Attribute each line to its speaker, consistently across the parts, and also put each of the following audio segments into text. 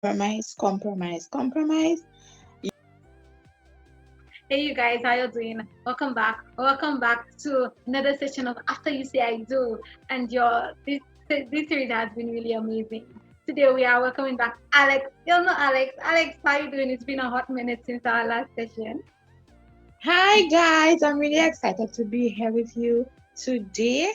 Speaker 1: compromise.
Speaker 2: Hey you guys, how you doing? Welcome back. Welcome back to another session of After You Say I Do. And this series has been really amazing. Today we are welcoming back Alex. You know Alex. Alex, how you doing? It's been a hot minute since our last session.
Speaker 1: Hi guys, I'm really excited to be here with you today.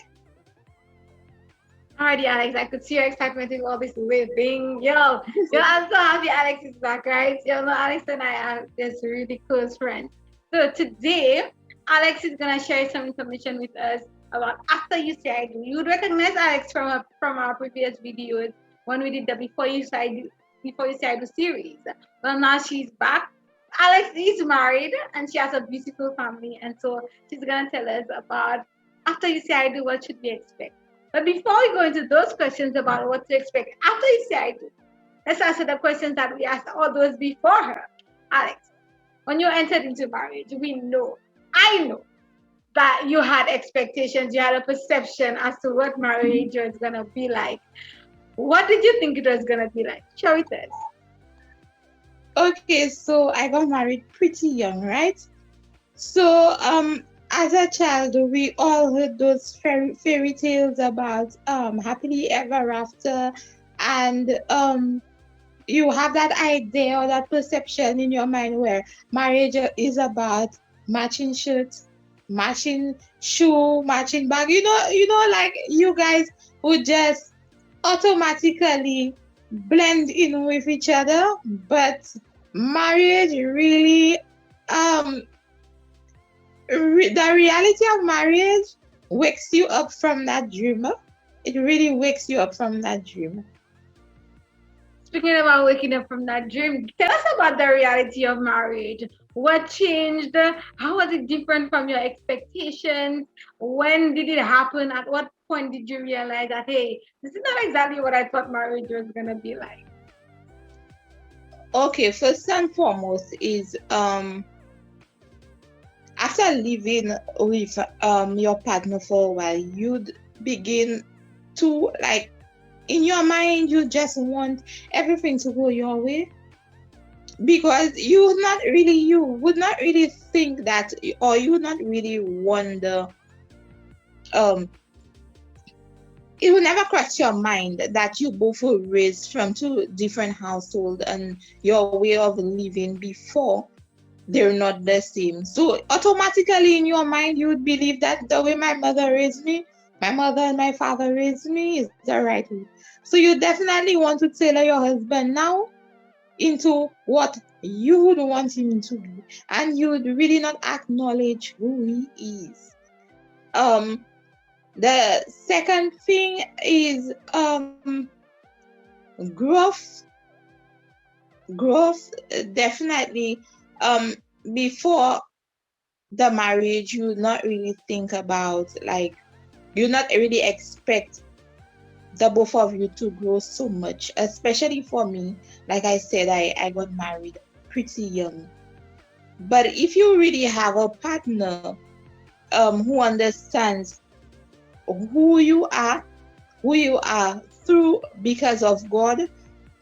Speaker 2: Alrighty, Alex, I could see your excitement with all this waving. Yo, I'm so happy Alex is back, right? You know, Alex and I are just really close friends. So today, Alex is gonna share some information with us about After You Say I Do. You would recognize Alex from our previous videos when we did the Before You Say I Do series. Well, now she's back. Alex is married and she has a beautiful family, and so she's gonna tell us about After You Say I Do. What should we expect? But before we go into those questions about what to expect after you say I do, let's answer the questions that we asked all those before her. Alex, when you entered into marriage, I know that you had expectations, you had a perception as to what marriage was gonna be like. What did you think it was gonna be like? Share with us.
Speaker 1: Okay, so I got married pretty young, right? So as a child we all heard those fairy tales about happily ever after, and you have that idea or that perception in your mind where marriage is about matching shirts, matching shoe, matching bag. Like you guys would just automatically blend in with each other. But marriage really, um, the reality of marriage wakes you up from that dream. It really wakes you up from that dream.
Speaker 2: Speaking about waking up from that dream, tell us about the reality of marriage. What changed? How was it different from your expectations? When did it happen? At what point did you realize that, hey, this is not exactly what I thought marriage was going to be like?
Speaker 1: Okay, first and foremost is after living with your partner for a while, you'd begin to, like, in your mind you just want everything to go your way, because you would not really think that, or you would not really wonder, um it will never cross your mind that you both were raised from two different households and your way of living before they're not the same. So automatically in your mind you would believe that the way my mother and my father raised me is the right way. So you definitely want to tailor your husband now into what you would want him to be, and you would really not acknowledge who he is. um the second thing is growth. Definitely. Before the marriage you would not really think about, like, you not really expect the both of you to grow so much, especially for me. Like I said, I got married pretty young. But if you really have a partner who understands who you are, through because of God,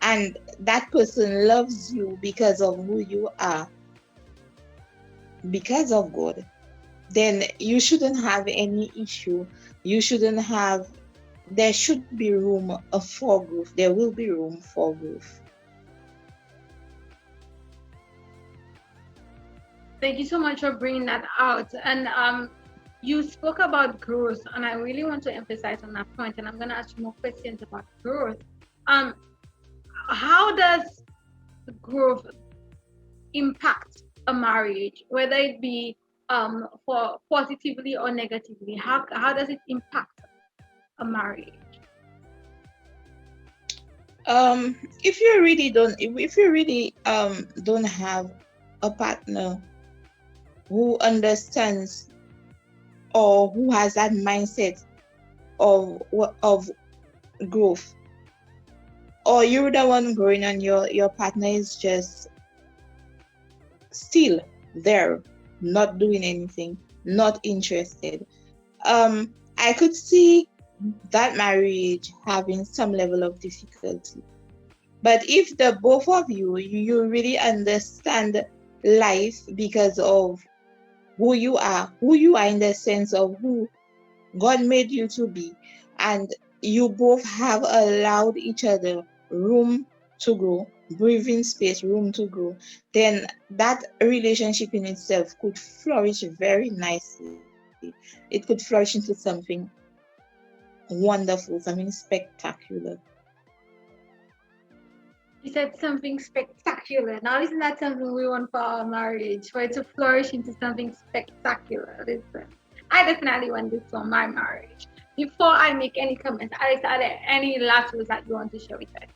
Speaker 1: and that person loves you because of who you are, because of God, then you shouldn't have any issue. You shouldn't have, there should be room for growth. There will be room for growth.
Speaker 2: Thank you so much for bringing that out. And you spoke about growth, and I really want to emphasize on that point. And I'm going to ask you more questions about growth. Um, how does growth impact a marriage, whether it be for positively or negatively? How does it impact a marriage?
Speaker 1: If you really don't have a partner who understands or who has that mindset of growth, or you're the one growing and your partner is just still there, not doing anything, not interested, I could see that marriage having some level of difficulty. But if the both of you really understand life because of who you are in the sense of who God made you to be, and you both have allowed each other room to grow, breathing space, room to grow, then that relationship in itself could flourish very nicely. It could flourish into something wonderful, something spectacular.
Speaker 2: You said something spectacular. Now, isn't that something we want for our marriage? For it to flourish into something spectacular. Listen, I definitely want this for my marriage. Before I make any comments, Alex, are there any last words that you want to share with us?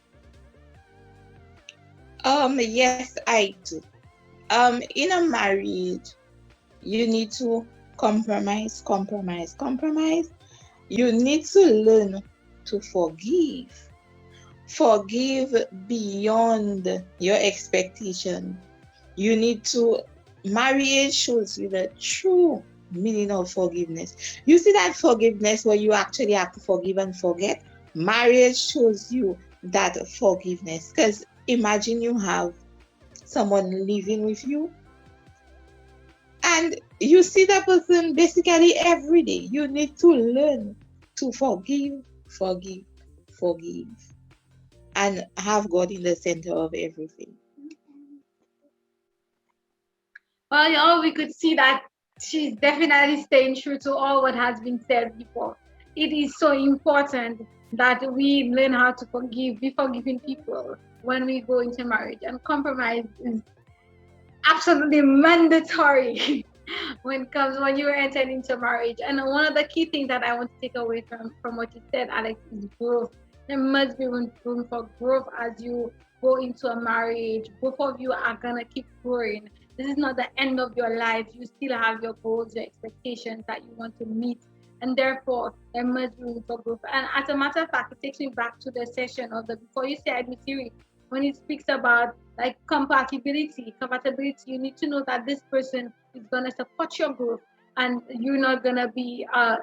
Speaker 1: Yes, I do. In a marriage, you need to compromise, compromise, compromise. You need to learn to forgive. Forgive beyond your expectation. You need to, marriage shows you the true meaning of forgiveness. You see that forgiveness where you actually have to forgive and forget? Marriage shows you that forgiveness. Because imagine you have someone living with you and you see that person basically every day. You need to learn to forgive, forgive, forgive, and have God in the center of everything.
Speaker 2: Well, we could see that she's definitely staying true to all what has been said before. It is so important that we learn how to forgive, be forgiving people when we go into marriage, and compromise is absolutely mandatory when you enter into marriage. And one of the key things that I want to take away from what you said, Alex, is growth. There must be room for growth as you go into a marriage. Both of you are gonna keep growing. This is not the end of your life. You still have your goals, your expectations that you want to meet, and therefore there must be room for growth. And as a matter of fact, it takes me back to the session of the Before You Say I Do series when it speaks about like compatibility. You need to know that this person is gonna support your growth, and you're not gonna be a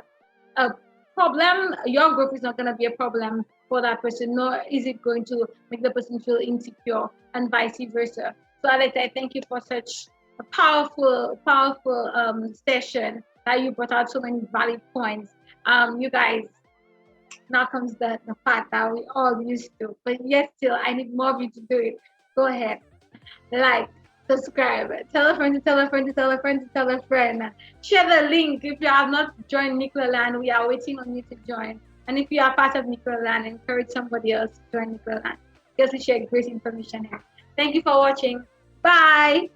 Speaker 2: problem. Your growth is not gonna be a problem for that person, nor is it going to make the person feel insecure, and vice versa. So, Alex, I thank you for such a powerful session that you brought out so many valid points. You guys, now comes the part that we all used to, but yet still, I need more of you to do it. Go ahead, like, subscribe, tell a friend to tell a friend to tell a friend to tell a friend. Share the link. If you have not joined Nicolaland, we are waiting on you to join. And if you are part of Nicolaland, encourage somebody else to join Nicolaland because we share great information here. Thank you for watching. Bye.